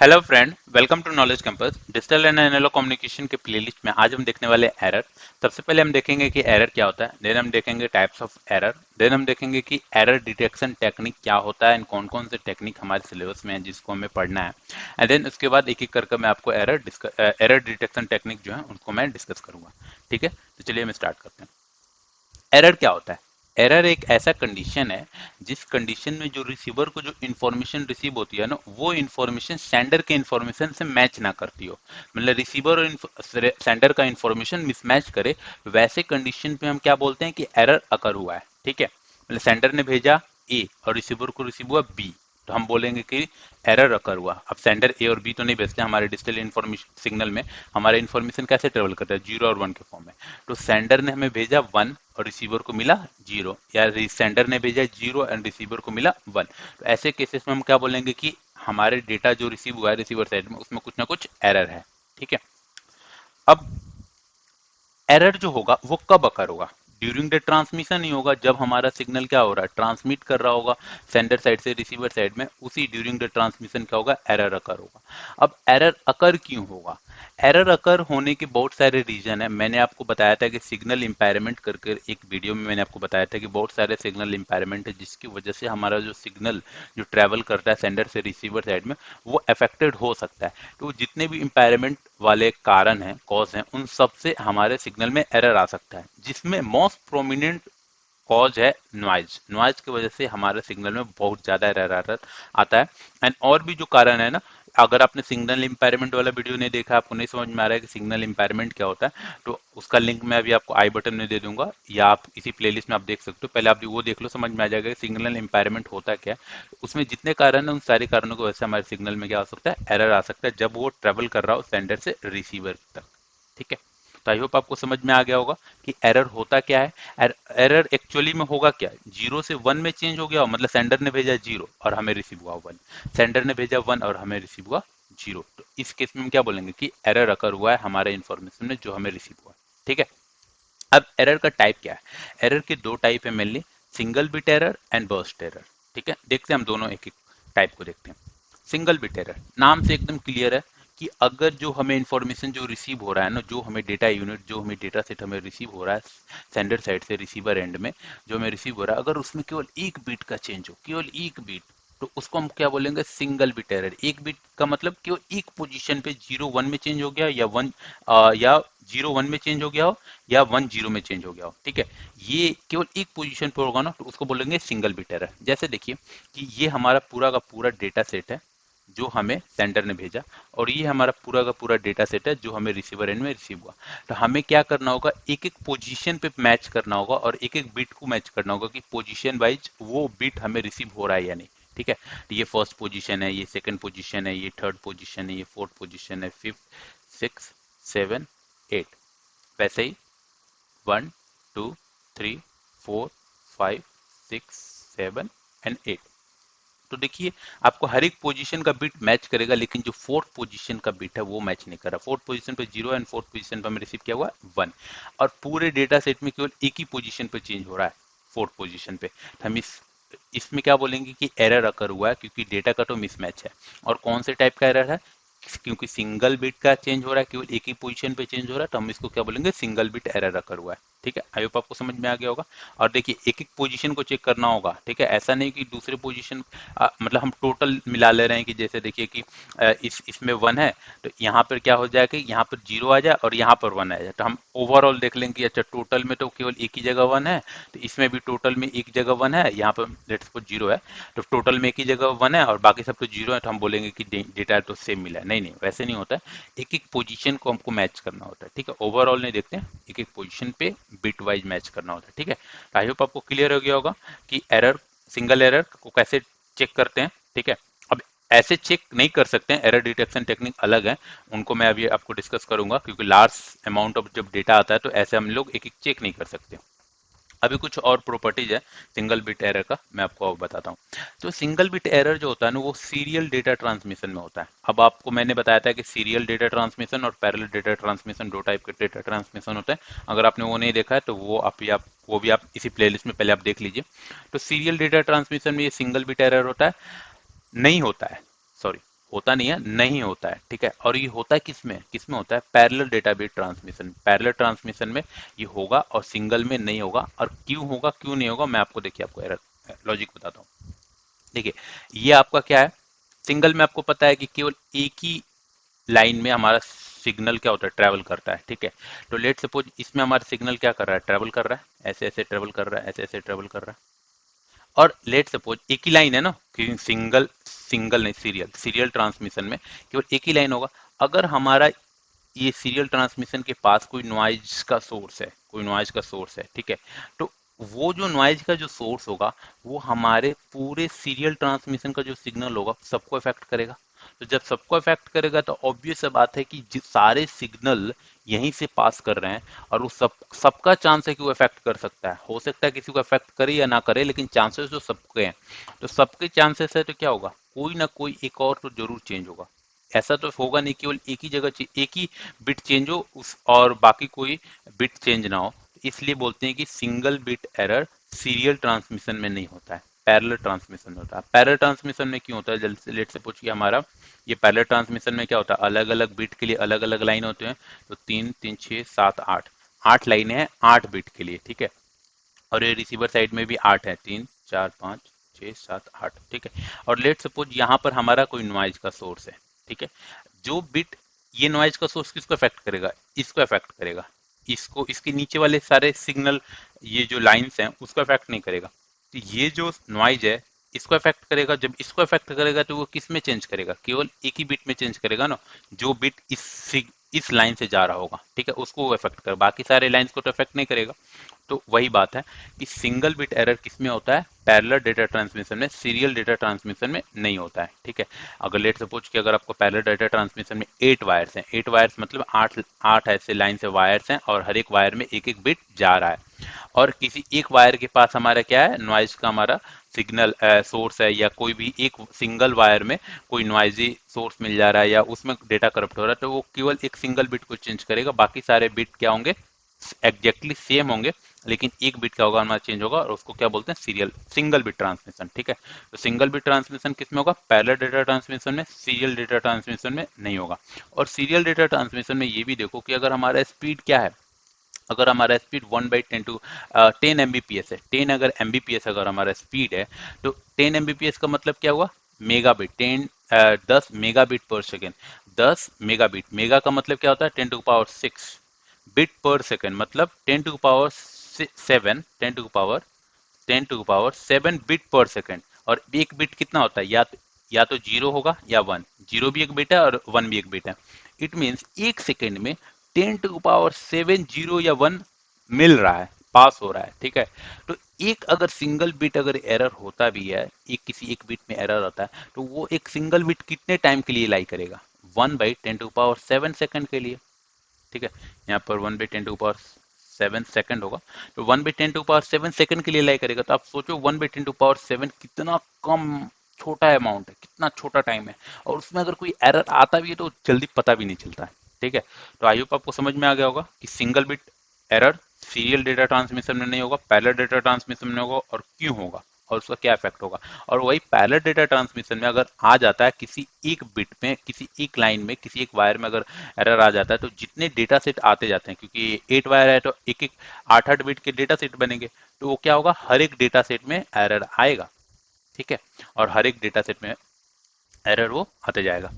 Hello friend, welcome to knowledge campus. Digital and analog communication के playlist में आज हम देखने वाले एरर। सबसे पहले हम देखेंगे कि एरर क्या होता है, देन हम देखेंगे टाइप्स ऑफ एरर, देन हम देखेंगे कि एरर डिटेक्शन टेक्निक क्या होता है एंड कौन कौन से टेक्निक हमारे सिलेबस में है जिसको हमें पढ़ना है। एंड देन उसके बाद एक एक करके मैं आपको एरर डिटेक्शन टेक्निक जो है उनको मैं डिस्कस करूंगा। ठीक है, तो चलिए हम स्टार्ट करते हैं। एरर क्या होता है? एरर एक ऐसा कंडीशन है जिस कंडीशन में जो रिसीवर को जो इन्फॉर्मेशन रिसीव होती है ना, वो इन्फॉर्मेशन सेंडर के इन्फॉर्मेशन से मैच ना करती हो। मतलब रिसीवर और सेंडर का इन्फॉर्मेशन मिसमैच करे, वैसे कंडीशन पे हम क्या बोलते हैं कि एरर अकर हुआ है। ठीक है, मतलब सेंडर ने भेजा ए और रिसीवर को रिसीव हुआ बी, तो हम बोलेंगे कि एरर अकर हुआ। अब सेंडर ए और बी तो नहीं भेजते हमारे डिजिटल इन्फॉर्मेशन सिग्नल में, हमारा इन्फॉर्मेशन कैसे ट्रेवल करता है, 0 और 1 के फॉर्म में। तो सेंडर ने हमें भेजा 1 और रिसीवर को मिला 0, या सेंडर ने भेजा 0 एंड रिसीवर को मिला 1। तो ऐसे केसेस में हम क्या बोलेंगे कि हमारे डेटा जो रिसीव हुआ है रिसीवर साइड में, उसमें कुछ ना कुछ एरर है। ठीक है, अब एरर जो होगा वो कब अकर होगा? ड्यूरिंग द ट्रांसमिशन ही होगा, जब हमारा सिग्नल क्या हो रहा है, ट्रांसमिट कर रहा होगा सेंडर साइड से रिसीवर साइड में, उसी ड्यूरिंग द ट्रांसमिशन क्या होगा, एरर अकर होगा। अब एरर अकर क्यों होगा? एरर अकर होने के बहुत सारे रीजन है। मैंने आपको बताया था कि सिग्नल इंपायरमेंट करके एक वीडियो में मैंने आपको बताया था कि बहुत सारे सिग्नल इंपायरमेंट है जिसकी वजह से हमारा जो सिग्नल जो ट्रेवल करता है सेंडर से रिसीवर साइड में, वो अफेक्टेड हो सकता है। तो जितने भी इंपायरमेंट वाले कारण हैं, कॉज हैं, उन सब से हमारे सिग्नल में एरर आ सकता है, जिसमें मोस्ट प्रोमिनेंट कॉज है नॉइज। नॉइज की वजह से हमारे सिग्नल में बहुत ज्यादा एरर आता है। एंड और भी जो कारण है ना, अगर आपने सिग्नल इंपायरमेंट वाला वीडियो नहीं देखा, आपको नहीं समझ में आ रहा है कि सिग्नल इंपायरमेंट क्या होता है, तो उसका लिंक मैं अभी आपको आई बटन में दे दूंगा, या आप इसी प्लेलिस्ट में आप देख सकते हो। पहले आप वो देख लो, समझ में आ जाएगा कि सिग्नल इंपायरमेंट होता क्या है। उसमें जितने कारण है उन सारे कारणों की वजह से हमारे सिग्नल में क्या हो सकता है, एरर आ सकता है, जब वो ट्रेवल कर रहा हो सेंडर से रिसीवर तक। ठीक है, तो आई होप आपको समझ में आ गया होगा कि एरर होता क्या है। एरर एक्चुअली में होगा क्या, 0 से 1 में चेंज हो गया हो, मतलब सेंडर ने भेजा 0 और हमें रिसीव हुआ 1, सेंडर ने भेजा 1 और हमें रिसीव हुआ 0। तो इस केस में हम क्या बोलेंगे कि एरर अकर हुआ है हमारे इन्फॉर्मेशन में जो हमें रिसीव हुआ। ठीक है, अब एरर का टाइप क्या है? एरर के दो टाइप है mainly, single bit error and burst error. ठीक है, देखते हैं हम दोनों एक एक टाइप को देखते हैं। सिंगल बिट एरर नाम से एकदम क्लियर है कि अगर जो हमें इंफॉर्मेशन जो रिसीव हो रहा है ना, जो हमें डेटा यूनिट, जो हमें डेटा सेट हमें रिसीव हो रहा है सेंडर साइड से रिसीवर एंड में, जो हमें रिसीव हो रहा है, अगर उसमें केवल एक बीट का चेंज हो, केवल एक बीट, तो उसको हम क्या बोलेंगे, सिंगल बिट एरर। एक बिट का मतलब केवल एक पोजीशन पे 0 1 में चेंज हो गया, या 1 या 0 1 में चेंज हो गया हो, या 1 0 में चेंज हो गया हो। ठीक है, ये केवल एक पोजीशन पे होगा ना, तो उसको बोलेंगे सिंगल बिट एरर। जैसे देखिए कि ये हमारा पूरा का पूरा डेटा सेट है जो हमें सेंडर ने भेजा, और ये हमारा पूरा का पूरा डेटा सेट है जो हमें रिसीवर एंड में रिसीव हुआ। तो हमें क्या करना होगा, एक एक पोजीशन पे मैच करना होगा और एक एक बिट को मैच करना होगा कि पोजीशन वाइज वो बिट हमें रिसीव हो रहा है या नहीं। ठीक है, तो ये फर्स्ट पोजीशन है, ये सेकंड पोजीशन है, ये थर्ड पोजीशन है, ये फोर्थ पोजीशन है, फिफ्थ, सिक्स, सेवन, एट। वैसे ही 1 2 3 4 5 6 7 एंड 8। तो देखिए आपको हर एक पोजीशन का बिट मैच करेगा, लेकिन जो फोर्थ पोजीशन का बिट है वो मैच नहीं कर रहा। फोर्थ पोजीशन पे 0 एंड फोर्थ पोजीशन पे हमें रिसीव किया हुआ 1, और पूरे डेटा सेट में केवल एक ही पोजीशन पे चेंज हो रहा है, फोर्थ पोजीशन पे। तो हम इसमें क्या बोलेंगे कि एरर अकर हुआ है, क्योंकि डेटा का तो मिसमैच है। और कौन से टाइप का एरर है, क्योंकि सिंगल बिट का चेंज हो रहा है, केवल एक ही पोजीशन पे चेंज हो रहा है, तो हम इसको क्या बोलेंगे, सिंगल बिट एरर अकर हुआ है। ठीक है, आई होप आपको समझ में आ गया होगा। और देखिए एक एक पोजीशन को चेक करना होगा। ठीक है, ऐसा नहीं कि दूसरे पोजीशन मतलब हम टोटल मिला ले रहे हैं, कि जैसे देखिए कि इसमें 1 है, तो यहाँ पर क्या हो जाए कि यहाँ पर 0 आ जाए और यहाँ पर 1 आ जाए, तो हम ओवरऑल देख लेंगे कि अच्छा टोटल में तो केवल एक ही जगह 1 है, तो इसमें भी टोटल में एक जगह 1 है, यहाँ पर लेट्स सपोज 0 है, तो टोटल में एक ही जगह 1 है और बाकी सब तो 0 है, तो हम बोलेंगे कि डेटा तो सेम मिला है। नहीं नहीं, वैसे नहीं होता है, एक एक पोजीशन को हमको मैच करना होता है। ठीक है, ओवरऑल नहीं देखते हैं, एक एक पोजीशन पे बिट वाइज मैच करना होता है। ठीक है, आई होप आपको क्लियर हो गया होगा कि एरर, सिंगल एरर को कैसे चेक करते हैं। ठीक है, अब ऐसे चेक नहीं कर सकते हैं, एरर डिटेक्शन टेक्निक अलग है, उनको मैं अभी आपको डिस्कस करूंगा, क्योंकि लार्ज अमाउंट ऑफ जब डेटा आता है तो ऐसे हम लोग एक एक चेक नहीं कर सकते। अभी कुछ और प्रॉपर्टीज है सिंगल बिट एरर का, मैं आपको अब बताता हूँ। तो सिंगल बिट एरर जो होता है ना, वो सीरियल डेटा ट्रांसमिशन में होता है। अब आपको मैंने बताया था कि सीरियल डेटा ट्रांसमिशन और पैरेलल डेटा ट्रांसमिशन, दो टाइप के डेटा ट्रांसमिशन होते हैं। अगर आपने वो नहीं देखा है तो वो भी आप इसी प्लेलिस्ट में पहले आप देख लीजिए। तो सीरियल डेटा ट्रांसमिशन में ये सिंगल बिट एरर होता है, नहीं होता है, सॉरी, होता नहीं है, नहीं होता है, ठीक है। और ये होता है किसमें, किसमें होता है, parallel data bit transmission, parallel transmission में ये होगा और सिंगल में नहीं होगा। और क्यों होगा क्यों नहीं होगा, मैं आपको देखिए आपको एरर लॉजिक बताता हूँ। देखिए ये आपका क्या है, सिंगल में आपको पता है कि केवल एक ही लाइन में हमारा सिग्नल क्या होता है, ट्रैवल करता है, ठीक है। तो लेट सपोज इसमें हमारा सिग्नल क्या कर रहा है, ट्रैवल कर रहा है, ऐसे ऐसे ट्रैवल कर रहा है, ऐसे ऐसे ट्रैवल कर रहा है। और लेट सपोज एक ही लाइन है ना, कि सिंगल सिंगल नहीं, सीरियल सीरियल ट्रांसमिशन में केवल एक ही लाइन होगा। अगर हमारा ये सीरियल ट्रांसमिशन के पास कोई नॉइज का सोर्स है, कोई नॉइज का सोर्स है, ठीक है। तो वो जो नॉइज का जो सोर्स होगा वो हमारे पूरे सीरियल ट्रांसमिशन का जो सिग्नल होगा सबको इफेक्ट करेगा। तो जब सबको इफेक्ट करेगा तो ऑब्वियस सा बात है कि सारे सिग्नल यहीं से पास कर रहे हैं, और वो सबका चांस है कि वो इफेक्ट कर सकता है, हो सकता है किसी को इफेक्ट करे या ना करे, लेकिन चांसेस जो सबके हैं। तो सबके चांसेस है तो क्या होगा, कोई ना कोई एक और तो जरूर चेंज होगा। ऐसा तो होगा नहीं केवल एक ही जगह एक ही बिट चेंज हो उस और बाकी कोई बिट चेंज ना हो। इसलिए बोलते हैं कि single bit error serial transmission में नहीं होता है, पैरेलल ट्रांसमिशन में होता है। पैरेलल ट्रांसमिशन में क्यों होता है, जल्द से लेट से पूछिए हमारा, ये पैरेलल ट्रांसमिशन में क्या होता है, अलग अलग बिट के लिए अलग अलग लाइन होते हैं। तो 3 3 6 7 8, 8 लाइनें हैं 8 बिट के लिए, ठीक है। और ये रिसीवर साइड में भी 8 है, 3 4 5 6 7 8, ठीक है। और लेट सपोज यहाँ पर हमारा कोई नॉइज का सोर्स है, ठीक है। जो बिट, ये नॉइज का सोर्स किसको अफेक्ट करेगा, इसको अफेक्ट करेगा, इसको, इसके नीचे वाले सारे सिग्नल, ये जो लाइंस हैं उसको अफेक्ट नहीं करेगा। तो ये जो नॉइज है इसको अफेक्ट करेगा, जब इसको अफेक्ट करेगा तो वो किस में चेंज करेगा, केवल एक ही बिट में चेंज करेगा ना, जो बिट इस लाइन से जा रहा होगा, ठीक है, उसको वो अफेक्ट कर, बाकी सारे लाइंस को तो अफेक्ट नहीं करेगा। तो वही बात है कि सिंगल बिट एरर किसमें होता है, पैरेलल डेटा ट्रांसमिशन में, सीरियल डेटा ट्रांसमिशन में नहीं होता है, ठीक है। अगर लेट सपोज कि अगर आपको पैरेलल डेटा ट्रांसमिशन में 8 वायर्स हैं, 8 वायर्स मतलब 8 ऐसे लाइन से वायर्स हैं, और हर एक वायर में एक एक बिट जा रहा है, और किसी एक वायर के पास हमारा क्या है, नॉइज का हमारा सिग्नल सोर्स है, या कोई भी एक सिंगल वायर में कोई नॉइजी सोर्स मिल जा रहा है, या उसमें डेटा करप्ट हो रहा है, तो वो केवल एक सिंगल बिट को चेंज करेगा, बाकी सारे बिट क्या होंगे, एग्जैक्टली सेम होंगे, लेकिन एक बिट क्या होगा हमारा चेंज होगा, और उसको क्या बोलते हैं, सीरियल सिंगल बिट ट्रांसमिशन, ठीक है। तो सिंगल बिट ट्रांसमिशन किसमें होगा, पैरेलल डेटा ट्रांसमिशन में, सीरियल डेटा ट्रांसमिशन में नहीं होगा। और सीरियल डेटा ट्रांसमिशन में ये भी देखो कि अगर हमारा स्पीड क्या है, अगर हमारा स्पीड 1/10 है, 10 अगर एमबीपीएस अगर हमारा स्पीड है, तो 10 एमबीपीएस का मतलब क्या हुआ, मेगाबिट, 10 मेगाबिट पर सेकेंड, 10 मेगाबिट, मेगा का मतलब क्या होता है, 10⁶, बिट पर सेकेंड मतलब 10⁻7, 10⁻7 बिट पर सेकेंड। और एक बिट कितना होता है, या तो जीरो होगा या वन, जीरो भी एक बिट है और वन भी एक बिट है। इट मीन्स एक सेकेंड में 10⁻7 जीरो या वन मिल रहा है, पास हो रहा है, ठीक है। तो एक अगर सिंगल बिट अगर एरर होता भी है, एक किसी एक बिट में एरर होता है, तो वो एक सिंगल बिट कितने टाइम के लिए लाई करेगा, 1/10⁻7 सेकंड के लिए, ठीक है। यहाँ पर 1/10⁻7 सेकंड होगा, तो 1/10⁻7 सेकंड के लिए लाई करेगा। तो आप सोचो 1/10⁻7 कितना कम, छोटा अमाउंट है, कितना छोटा टाइम है, और उसमें अगर कोई एरर आता भी है तो जल्दी पता भी नहीं चलता है, ठीक है। तो आई होप आपको समझ में आ गया होगा कि single bit error serial data transmission में नहीं होगा, पैरेलल डेटा ट्रांसमिशन में होगा, और क्यों होगा, और उसका क्या इफेक्ट होगा। और वही पैरेलल डेटा ट्रांसमिशन में अगर आ जाता है किसी एक बिट में, किसी एक लाइन में, किसी एक वायर में अगर एरर आ जाता है, तो जितने डेटा सेट आते जाते हैं, क्योंकि 8 वायर है तो एक एक 8 8 बिट के डेटा सेट बनेंगे, तो वो क्या होगा, हर एक डेटा सेट में एरर आएगा, ठीक है। और हर एक डेटा सेट में एरर वो आते जाएगा।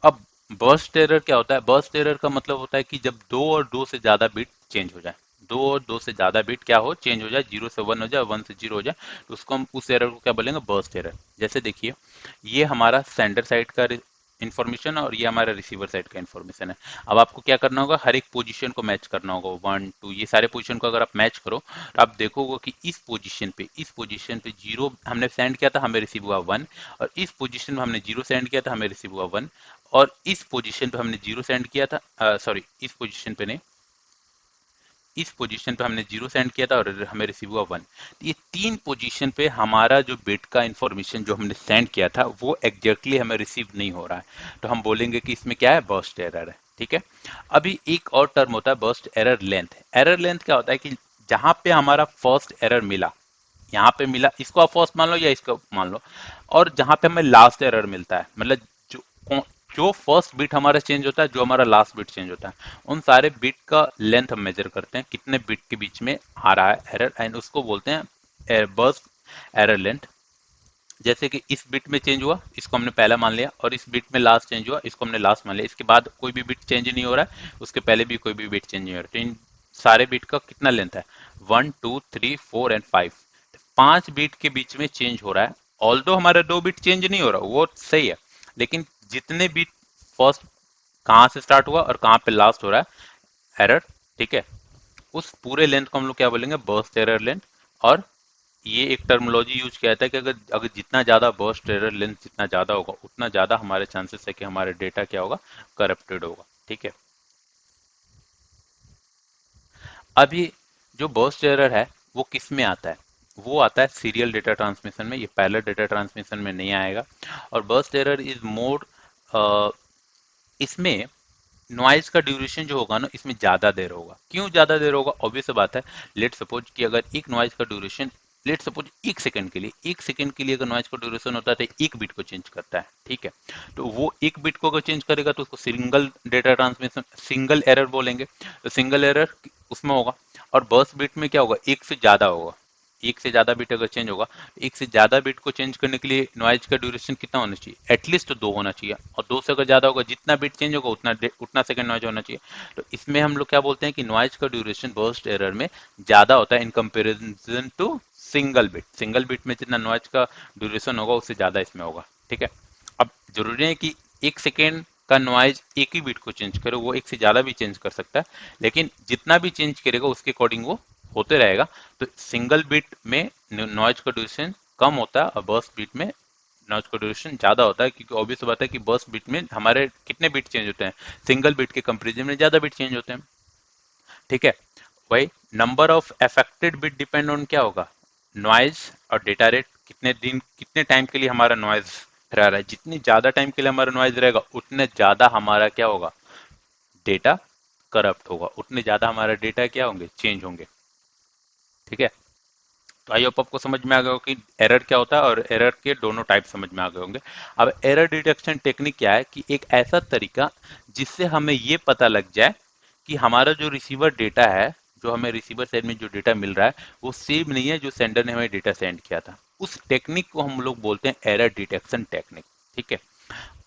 अब बर्स्ट एरर क्या होता है, बर्स्ट एरर का मतलब होता है कि जब दो और दो से ज्यादा बिट चेंज हो जाए, दो और दो से ज्यादा बिट क्या हो, चेंज हो जाए, जीरो से वन हो जाए, वन से जीरो हो जाए, तो उसको हम, उस एरर को क्या बोलेंगे, बर्स्ट एरर। जैसे देखिए ये हमारा सेंडर साइड का इन्फॉर्मेशन और ये हमारा रिसीवर साइड का इन्फॉर्मेशन है। अब आपको क्या करना होगा, हर एक पोजीशन को मैच करना होगा, 1 2 ये सारे पोजीशन को अगर आप मैच करो, तो आप देखोगे कि इस पोजीशन पे जीरो हमने सेंड किया था, हमें रिसीव हुआ वन, और इस पोजीशन में हमने जीरो सेंड किया था, हमें रिसीव हुआ वन, और इस पोजीशन पे हमने जीरो सेंड किया था, सॉरी इस पोजीशन पे नहीं, इस पोजीशन पे हमने जीरो सेंड किया था और हमें रिसीव हुआ वन। ये तीन पोजीशन पे हमारा जो बिट का इंफॉर्मेशन जो हमने सेंड किया था वो एग्जैक्टली हमें रिसीव नहीं हो रहा है, तो हम बोलेंगे कि इसमें क्या है, बर्स्ट एरर है, ठीक है। अभी एक और टर्म होता है burst error length. Error length क्या होता है कि जहां पे हमारा फर्स्ट एरर मिला, यहाँ पे मिला, इसको आप फर्स्ट मान लो या इसको मान लो, और जहां पे हमें लास्ट एरर मिलता है, मतलब जो जो फर्स्ट बीट हमारा चेंज होता है, जो हमारा लास्ट बीट चेंज होता है, उन सारे बीट का लेंथ हम मेजर करते हैं, कितने बीट के बीच में आ रहा है एरर, एंड उसको बोलते हैं बर्स्ट एरर लेंथ। जैसे कि इस बिट में चेंज हुआ, इसको हमने पहला मान लिया, और इस बिट में लास्ट चेंज हुआ, इसको हमने लास्ट मान लिया। इसके बाद कोई भी बिट चेंज नहीं हो रहा है, उसके पहले भी कोई भी बिट चेंज नहीं हो रहा है। तो इन सारे बिट का कितना लेंथ है, 1 2 3 4 एंड 5, 5 बीट के बीच में चेंज हो रहा है। ऑल्दो हमारा 2 बीट चेंज नहीं हो रहा, वो सही है, लेकिन जितने बीट फर्स्ट कहाँ से स्टार्ट हुआ और कहाँ पे लास्ट हो रहा है एरर, ठीक है, उस पूरे लेंथ को हम लोग क्या बोलेंगे, बर्स्ट एरर लेंथ। और ये एक टर्मिनोलॉजी यूज किया जाता है कि अगर अगर जितना ज्यादा बर्स्ट एरर लेंथ जितना ज्यादा होगा, उतना ज्यादा हमारे चांसेस है कि हमारे डेटा क्या होगा, करप्टेड होगा, ठीक है। अभी जो बर्स्ट एरर है वो किस में आता है, वो आता है सीरियल डेटा ट्रांसमिशन में, ये पैरेलल डेटा ट्रांसमिशन में नहीं आएगा। और बर्स्ट एरर इज मोर, इसमें नॉइज का ड्यूरेशन जो होगा ना, इसमें ज़्यादा देर होगा। क्यों ज़्यादा देर होगा, ऑब्वियस बात है। लेट सपोज कि अगर एक नॉइज का ड्यूरेशन, लेट सपोज 1 सेकंड के लिए, 1 सेकंड के लिए अगर नॉइज का ड्यूरेशन होता है तो 1 बिट को चेंज करता है, ठीक है। तो वो 1 बिट को अगर चेंज करेगा तो उसको single data transmission, single error बोलेंगे। तो सिंगल एरर उसमें होगा। और बर्स्ट बिट में क्या होगा, एक से ज़्यादा होगा, एक से ज्यादा बिट अगर चेंज होगा, एक से ज्यादा बिट को चेंज करने के लिए नॉइज का ड्यूरेशन कितना होना चाहिए, एटलीस्ट तो 2 होना चाहिए, और 2 से अगर ज्यादा होगा, जितना बिट चेंज होगा उतना उतना सेकंड नॉइज होना चाहिए। तो इसमें हम लोग क्या बोलते हैं कि नॉइज का ड्यूरेशन बर्स्ट एरर में ज्यादा होता है in comparison to single bit. Single bit में जितना नॉइज का ड्यूरेशन होगा उससे ज्यादा इसमें होगा, ठीक है। अब जरूरी है कि 1 सेकेंड का नॉइज एक ही बीट को चेंज करे, वो एक से ज्यादा भी चेंज कर सकता है, लेकिन जितना भी चेंज करेगा उसके अकॉर्डिंग वो होते रहेगा। तो सिंगल बीट में नॉइज का ड्यूरेशन कम होता है और बर्स्ट बीट में नॉइज का ड्यूरेशन ज्यादा होता है, क्योंकि ऑब्वियस बात है कि बर्स्ट बीट में हमारे कितने बीट चेंज होते हैं, सिंगल बीट के कंपेरिजन में ज्यादा बीट चेंज होते हैं, ठीक है। वही number of affected bit depend on क्या होगा, नॉइज और डेटा रेट, कितने दिन कितने टाइम के लिए हमारा नॉइज रह रहा है। जितनी ज्यादा टाइम के लिए हमारा नॉइज रहेगा, उतने ज्यादा हमारा क्या होगा, डेटा करप्ट होगा, उतने ज्यादा हमारा डेटा क्या होंगे, चेंज होंगे, ठीक है। तो आई होप आपको समझ में आ गया हो कि एरर क्या होता है, और एरर के दोनों टाइप समझ में आ गए होंगे। अब एरर डिटेक्शन टेक्निक क्या है, कि एक ऐसा तरीका जिससे हमें ये पता लग जाए कि हमारा जो रिसीवर डेटा है, जो हमें रिसीवर साइड में जो डेटा मिल रहा है, वो सेम नहीं है जो सेंडर ने हमें डेटा सेंड किया था। उस टेक्निक को हम लोग बोलते हैं एरर डिटेक्शन टेक्निक, ठीक है।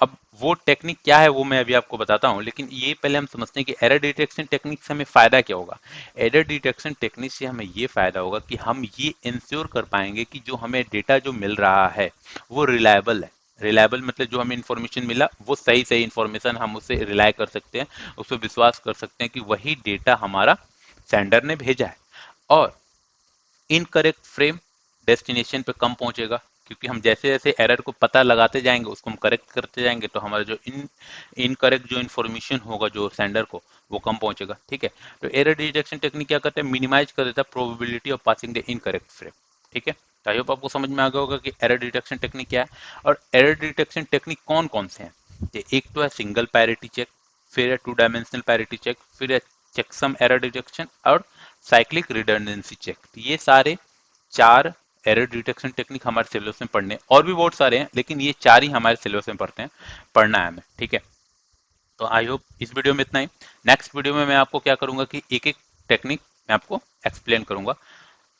अब वो टेक्निक क्या है वो मैं अभी आपको बताता हूँ, लेकिन ये पहले हम समझते हैं कि एरर डिटेक्शन टेक्निक से हमें फायदा क्या होगा। एरर डिटेक्शन टेक्निक से हमें ये फायदा होगा कि हम ये इंश्योर कर पाएंगे कि जो हमें डेटा जो मिल रहा है वो रिलायबल है। रिलायबल मतलब जो हमें इन्फॉर्मेशन मिला वो सही सही इन्फॉर्मेशन, हम उससे रिलाय कर सकते हैं, उस पर विश्वास कर सकते हैं कि वही डेटा हमारा सेंडर ने भेजा है। और इनकरेक्ट फ्रेम डेस्टिनेशन पे कम पहुंचेगा, क्योंकि हम जैसे जैसे एरर को पता लगाते जाएंगे, उसको हम करेक्ट करते जाएंगे, तो हमारा जो इनकरेक्ट जो इन्फॉर्मेशन होगा जो सेंडर को, वो कम पहुंचेगा, ठीक है। तो एरर डिटेक्शन टेक्निक क्या करता है, मिनिमाइज कर देता है probability of passing the incorrect frame, ठीक है। तो आई होप आपको समझ में आ गया होगा कि एरर डिटेक्शन टेक्निक क्या है। और एरर डिटेक्शन टेक्निक कौन कौन से हैं, एक तो है सिंगल पैरिटी चेक, फिर है 2 डायमेंशनल पैरिटी चेक, फिर है चेकसम एरर डिटेक्शन, और साइक्लिक रिडंडेंसी चेक। ये सारे 4 एरर डिटेक्शन टेक्निक हमारे सिलेबस में पढ़ने, और भी बहुत सारे हैं, लेकिन ये 4 ही हमारे सिलेबस में पढ़ते हैं, पढ़ना है हमें, ठीक है। तो आई होप इस वीडियो में इतना ही। नेक्स्ट वीडियो में मैं आपको क्या करूंगा कि एक एक टेक्निक मैं आपको एक्सप्लेन करूंगा।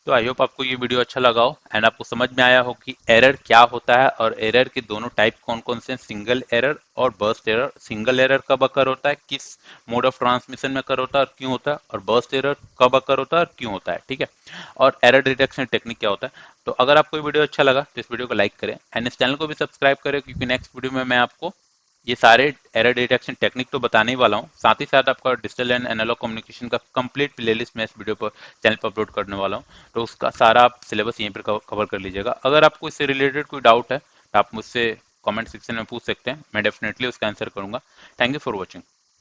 तो आई होप आपको ये वीडियो अच्छा लगा हो, एंड आपको समझ में आया हो कि एरर क्या होता है, और एरर के दोनों टाइप कौन कौन से हैं, सिंगल एरर और बर्स्ट एरर। सिंगल एरर कब अकर होता है, किस मोड ऑफ ट्रांसमिशन में अकर होता है और क्यों होता है, और बर्स्ट एरर कब अकर होता है और क्यों होता है, ठीक है। और एरर डिटेक्शन टेक्निक क्या होता है। तो अगर आपको ये वीडियो अच्छा लगा तो इस वीडियो को लाइक करें, एंड इस चैनल को भी सब्सक्राइब करें, क्योंकि नेक्स्ट वीडियो में मैं आपको ये सारे एरर डिटेक्शन टेक्निक तो बताने ही वाला हूँ, साथ ही साथ आपका डिजिटल एंड एनालॉग कम्युनिकेशन का कंप्लीट प्लेलिस्ट मैं इस वीडियो पर चैनल पर अपलोड करने वाला हूँ। तो उसका सारा आप सिलेबस यहीं पर कवर कर लीजिएगा। अगर आपको इससे रिलेटेड कोई डाउट है तो आप मुझसे कमेंट सेक्शन में पूछ सकते हैं, मैं डेफिनेटली उसका आंसर करूंगा। Thank you for watching.